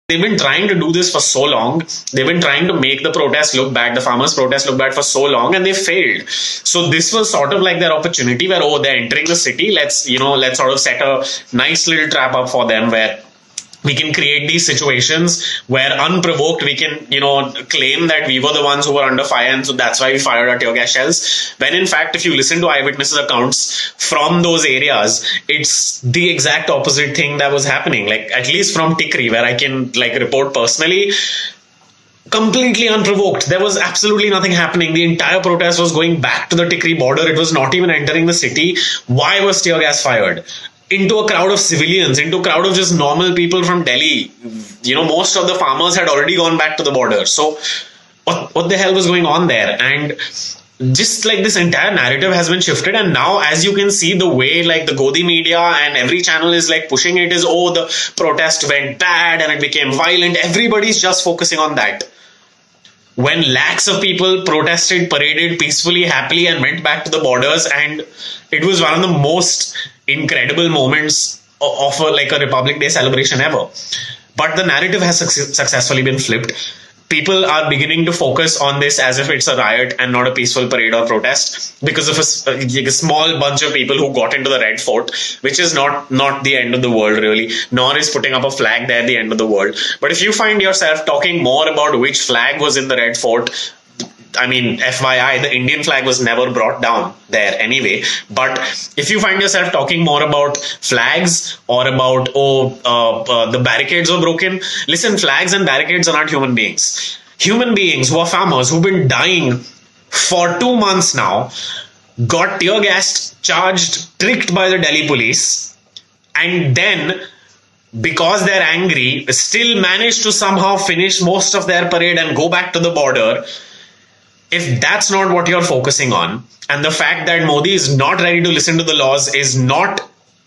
they've been trying to do this for so long. They've been trying to make the protest look bad, the farmers' protest look bad for so long, and they failed. So this was sort of like their opportunity where, oh, they're entering the city. Let's sort of set a nice little trap up for them where we can create these situations where unprovoked we can claim that we were the ones who were under fire, and so that's why we fired our tear gas shells, when in fact if you listen to eyewitnesses accounts from those areas, it's the exact opposite thing that was happening. Like, at least from Tikri, where I can report personally, completely unprovoked. There was absolutely nothing happening. The entire protest was going back to the Tikri border. It was not even entering the city. Why was tear gas fired? Into a crowd of civilians, into a crowd of just normal people from Delhi. Most of the farmers had already gone back to the border. So what the hell was going on there? And just like this entire narrative has been shifted, and now as you can see, the way the Godi media and every channel is pushing it is, oh, the protest went bad and it became violent. Everybody's just focusing on that. When lakhs of people protested, paraded peacefully, happily, and went back to the borders, and it was one of the most incredible moments of a Republic Day celebration ever. But the narrative has successfully been flipped. People are beginning to focus on this as if it's a riot and not a peaceful parade or protest, because of a small bunch of people who got into the Red Fort, which is not the end of the world really, nor is putting up a flag there the end of the world. But if you find yourself talking more about which flag was in the Red Fort, I mean, FYI, the Indian flag was never brought down there anyway. But if you find yourself talking more about flags or about, the barricades were broken, listen, flags and barricades are not human beings. Human beings who are farmers, who've been dying for 2 months now, got tear gassed, charged, tricked by the Delhi police, and then, because they're angry, still managed to somehow finish most of their parade and go back to the border. If that's not what you're focusing on, and the fact that Modi is not ready to listen to the laws is not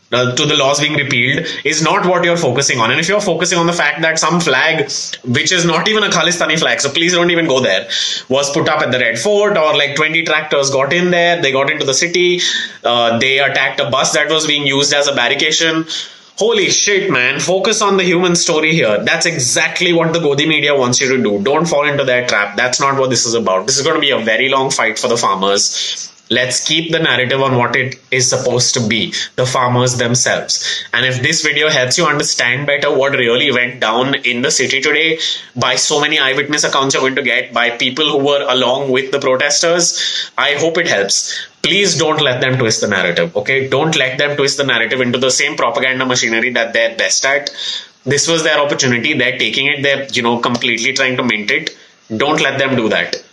to the laws being repealed is not what you're focusing on, and if you're focusing on the fact that some flag, which is not even a Khalistani flag, so please don't even go there, was put up at the Red Fort, or 20 tractors got in there, they got into the city, they attacked a bus that was being used as a barricade. Holy shit, man. Focus on the human story here. That's exactly what the Godi media wants you to do. Don't fall into their trap. That's not what this is about. This is going to be a very long fight for the farmers. Let's keep the narrative on what it is supposed to be, the farmers themselves. And if this video helps you understand better what really went down in the city today, by so many eyewitness accounts you're going to get, by people who were along with the protesters, I hope it helps. Please don't let them twist the narrative, okay? Don't let them twist the narrative into the same propaganda machinery that they're best at. This was their opportunity. They're taking it. They're, completely trying to mint it. Don't let them do that.